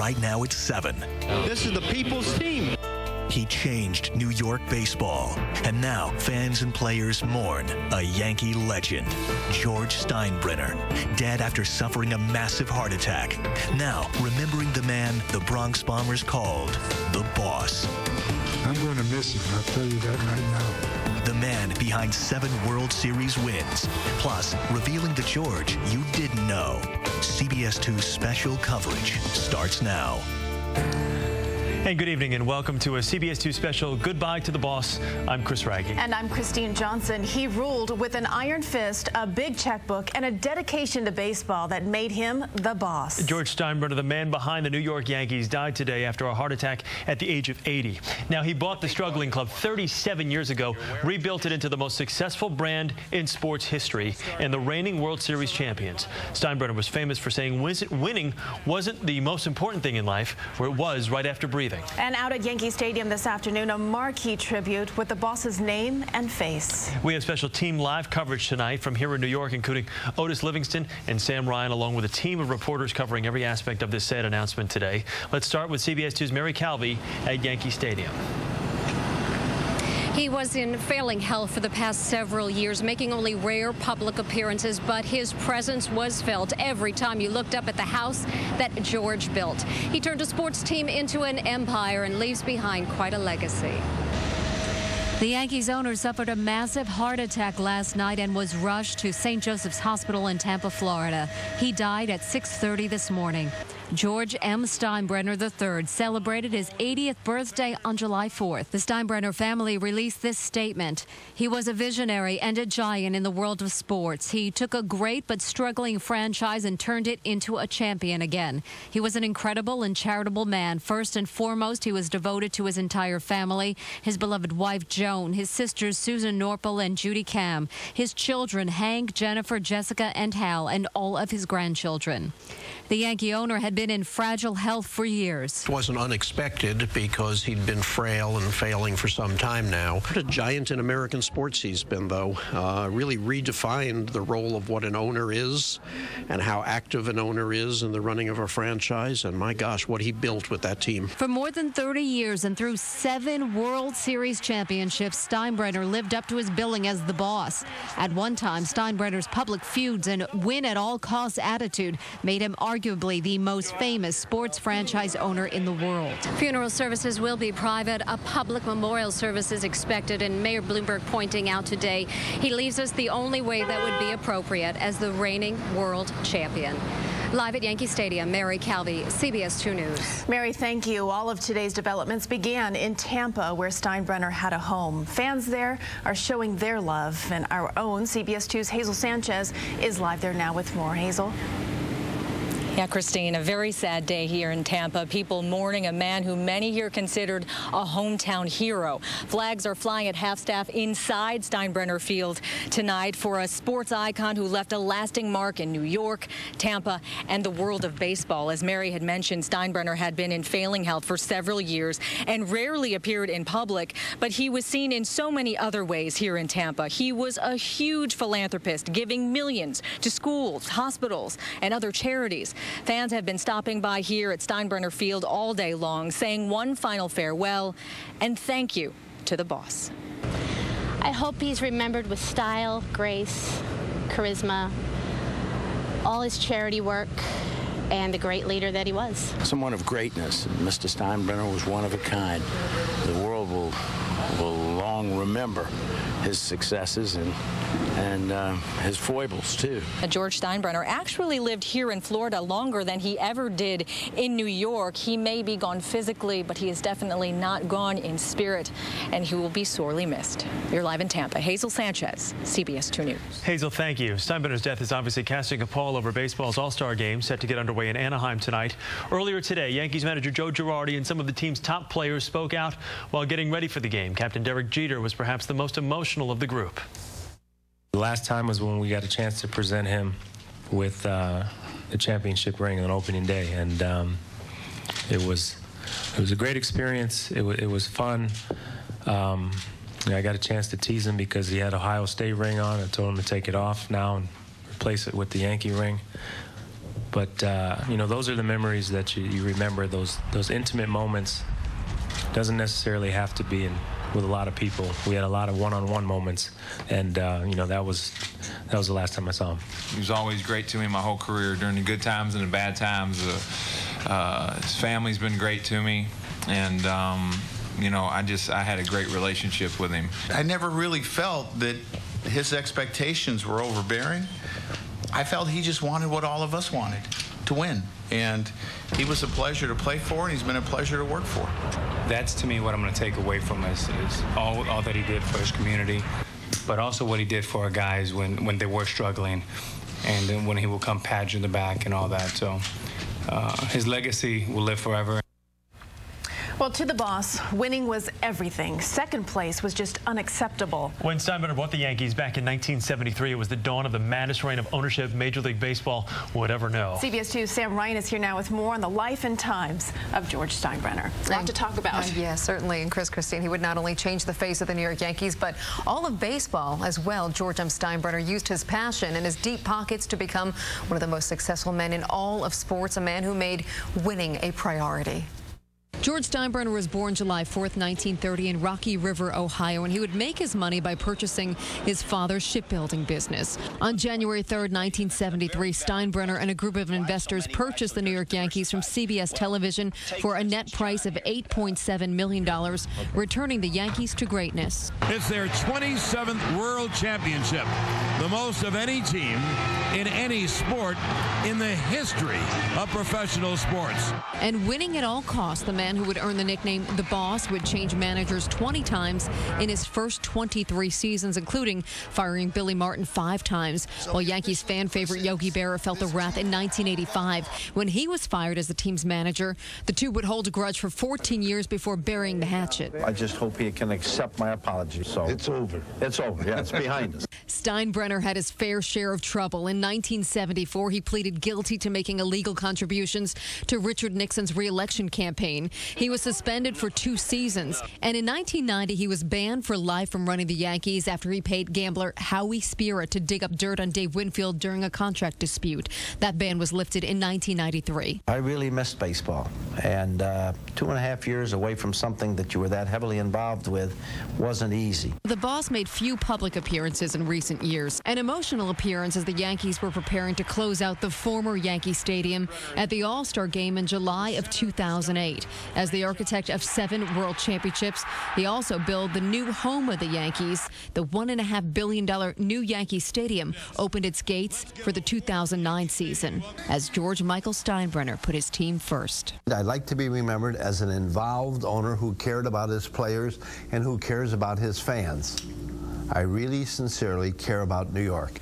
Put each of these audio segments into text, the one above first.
right now at 7. This is the people's team. He changed New York baseball, and now fans and players mourn a Yankee legend, George Steinbrenner, dead after suffering a massive heart attack. Now, remembering the man the Bronx Bombers called the Boss. I'm going to miss him, I'll tell you that right now. The man behind 7 World Series wins, plus revealing the George you didn't know. CBS 2 special coverage starts now. Hey, good evening and welcome to a CBS 2 special Goodbye to the Boss. I'm Chris Wragge. And I'm Christine Johnson. He ruled with an iron fist, a big checkbook, and a dedication to baseball that made him the boss. George Steinbrenner, the man behind the New York Yankees, died today after a heart attack at the age of 80. Now, he bought the struggling club 37 years ago, rebuilt it into the most successful brand in sports history, and the reigning World Series champions. Steinbrenner was famous for saying winning wasn't the most important thing in life, where it was right after breathing. And out at Yankee Stadium this afternoon, a marquee tribute with the boss's name and face. We have special team live coverage tonight from here in New York, including Otis Livingston and Sam Ryan, along with a team of reporters covering every aspect of this sad announcement today. Let's start with CBS 2's Mary Calvi at Yankee Stadium. He was in failing health for the past several years, making only rare public appearances, but his presence was felt every time you looked up at the house that George built. He turned a sports team into an empire and leaves behind quite a legacy. The Yankees owner suffered a massive heart attack last night and was rushed to St. Joseph's Hospital in Tampa, Florida. He died at 6:30 this morning. George M. Steinbrenner III celebrated his 80th birthday on July 4th. The Steinbrenner family released this statement. He was a visionary and a giant in the world of sports. He took a great but struggling franchise and turned it into a champion again. He was an incredible and charitable man. First and foremost, he was devoted to his entire family, his beloved wife, Joan, his sisters, Susan Norpel and Judy Cam, his children, Hank, Jennifer, Jessica, and Hal, and all of his grandchildren. The Yankee owner had been in fragile health for years. It wasn't unexpected because he'd been frail and failing for some time now. What a giant in American sports he's been, though. Really redefined the role of what an owner is and how active an owner is in the running of a franchise. And my gosh, what he built with that team. For more than 30 years and through 7 World Series championships, Steinbrenner lived up to his billing as the boss. At one time, Steinbrenner's public feuds and win-at-all-costs attitude made him arguably the most famous sports franchise owner in the world. Funeral services will be private. A public memorial service is expected, and Mayor Bloomberg pointing out today he leaves us the only way that would be appropriate as the reigning world champion. Live at Yankee Stadium, Mary Calvi, CBS 2 News. Mary, thank you. All of today's developments began in Tampa, where Steinbrenner had a home. Fans there are showing their love, and our own CBS 2's Hazel Sanchez is live there now with more. Hazel? Yeah, Christine, a very sad day here in Tampa. People mourning a man who many here considered a hometown hero. Flags are flying at half-staff inside Steinbrenner Field tonight for a sports icon who left a lasting mark in New York, Tampa, and the world of baseball. As Mary had mentioned, Steinbrenner had been in failing health for several years and rarely appeared in public, but he was seen in so many other ways here in Tampa. He was a huge philanthropist, giving millions to schools, hospitals, and other charities. Fans have been stopping by here at Steinbrenner Field all day long, saying one final farewell and thank you to the boss. I hope he's remembered with style, grace, charisma, all his charity work, and the great leader that he was. Someone of greatness. Mr. Steinbrenner was one of a kind. The world will long remember his successes and his foibles, too. George Steinbrenner actually lived here in Florida longer than he ever did in New York. He may be gone physically, but he is definitely not gone in spirit, and he will be sorely missed. You're live in Tampa. Hazel Sanchez, CBS 2 News. Hazel, thank you. Steinbrenner's death is obviously casting a pall over baseball's All-Star game set to get underway in Anaheim tonight. Earlier today, Yankees manager Joe Girardi and some of the team's top players spoke out while getting ready for the game. Captain Derek Jeter was perhaps the most emotional of the group. The last time was when we got a chance to present him with the championship ring on opening day, and it was a great experience. It was fun. I got a chance to tease him because he had Ohio State ring on. I told him to take it off now and replace it with the Yankee ring. But you know, those are the memories that you remember. Those intimate moments. Doesn't necessarily have to be with a lot of people. We had a lot of one-on-one moments, and you know, that was the last time I saw him. He was always great to me my whole career, during the good times and the bad times. His family's been great to me, and you know, I had a great relationship with him. I never really felt that his expectations were overbearing. I felt he just wanted what all of us wanted, to win. And he was a pleasure to play for, and he's been a pleasure to work for. That's, to me, what I'm going to take away from this is all that he did for his community, but also what he did for our guys when they were struggling, and then when he will come pat you in the back and all that. So his legacy will live forever. Well, to the boss, winning was everything. Second place was just unacceptable. When Steinbrenner bought the Yankees back in 1973, it was the dawn of the maddest reign of ownership Major League Baseball would ever know. CBS 2's Sam Ryan is here now with more on the life and times of George Steinbrenner. A lot to talk about. Yeah, certainly. And Chrsten, he would not only change the face of the New York Yankees, but all of baseball as well. George M. Steinbrenner used his passion and his deep pockets to become one of the most successful men in all of sports, a man who made winning a priority. George Steinbrenner was born July 4th, 1930 in Rocky River, Ohio, and he would make his money by purchasing his father's shipbuilding business. On January 3rd, 1973, Steinbrenner and a group of investors purchased the New York Yankees from CBS Television for a net price of $8.7 million, returning the Yankees to greatness. It's their 27th World Championship, the most of any team in any sport in the history of professional sports. And winning at all costs, the man who would earn the nickname The Boss would change managers 20 times in his first 23 seasons, including firing Billy Martin 5 times, while Yankees fan favorite Yogi Berra felt the wrath in 1985 when he was fired as the team's manager. The two would hold a grudge for 14 years before burying the hatchet. I just hope he can accept my apology. So it's over. It's over. Yeah, it's behind us. Steinbrenner had his fair share of trouble. In 1974, he pleaded guilty to making illegal contributions to Richard Nixon's re-election campaign. He was suspended for 2 seasons, and in 1990 he was banned for life from running the Yankees after he paid gambler Howie Spira to dig up dirt on Dave Winfield during a contract dispute. That ban was lifted in 1993. I really missed baseball, and 2.5 years away from something that you were that heavily involved with wasn't easy. The boss made few public appearances in recent years. An emotional appearance as the Yankees were preparing to close out the former Yankee Stadium at the All-Star Game in July of 2008. As the architect of 7 World Championships, he also built the new home of the Yankees. The $1.5 billion new Yankee Stadium opened its gates for the 2009 season as George Michael Steinbrenner put his team first. I'd like to be remembered as an involved owner who cared about his players and who cares about his fans. I really sincerely care about New York.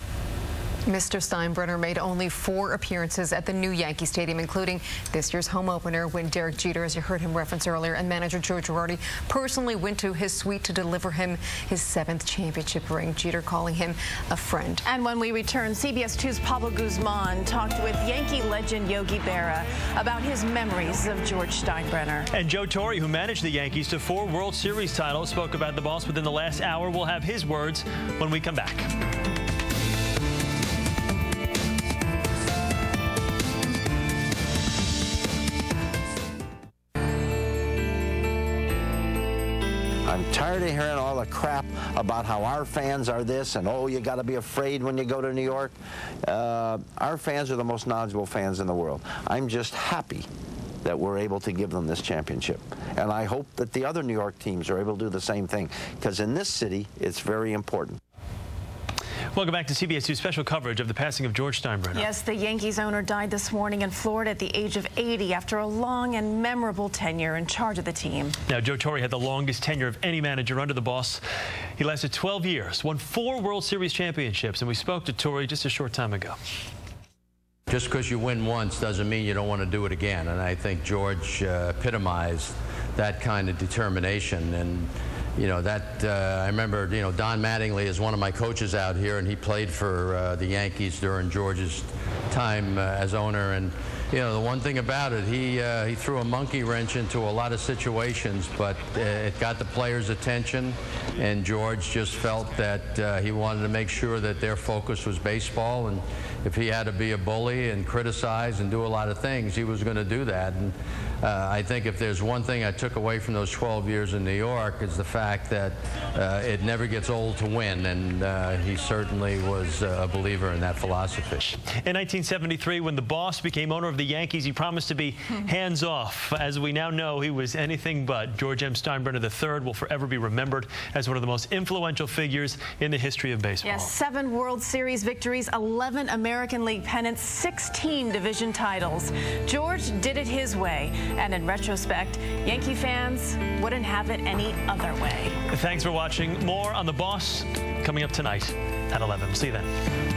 Mr. Steinbrenner made only 4 appearances at the new Yankee Stadium, including this year's home opener when Derek Jeter, as you heard him reference earlier, and manager Joe Girardi personally went to his suite to deliver him his 7th championship ring, Jeter calling him a friend. And when we return, CBS 2's Pablo Guzman talked with Yankee legend Yogi Berra about his memories of George Steinbrenner. And Joe Torre, who managed the Yankees to 4 World Series titles, spoke about the boss within the last hour. We'll have his words when we come back. I'm tired of hearing all the crap about how our fans are this and, oh, you got to be afraid when you go to New York. Our fans are the most knowledgeable fans in the world. I'm just happy that we're able to give them this championship. And I hope that the other New York teams are able to do the same thing, because in this city, it's very important. Welcome back to CBS 2 special coverage of the passing of George Steinbrenner. Yes, the Yankees owner died this morning in Florida at the age of 80 after a long and memorable tenure in charge of the team. Now, Joe Torre had the longest tenure of any manager under the boss. He lasted 12 years, won 4 World Series championships, and we spoke to Torre just a short time ago. Just because you win once doesn't mean you don't want to do it again, and I think epitomized that kind of determination. And you know, that I remember, you know, Don Mattingly is one of my coaches out here, and he played for the Yankees during George's time as owner. And you know, the one thing about it, he threw a monkey wrench into a lot of situations, but it got the players' attention, and George just felt that he wanted to make sure that their focus was baseball, and if he had to be a bully and criticize and do a lot of things, he was going to do that. And I think if there's one thing I took away from those 12 years in New York, is the fact that it never gets old to win, and he certainly was a believer in that philosophy. In 1973, when the boss became owner of the Yankees, he promised to be hands-off. As we now know, he was anything but. George M. Steinbrenner III will forever be remembered as one of the most influential figures in the history of baseball. Yes, 7 World Series victories, 11 American League pennants, 16 division titles. George did it his way, and in retrospect, Yankee fans wouldn't have it any other way. Thanks for watching. More on The Boss coming up tonight at 11. See you then.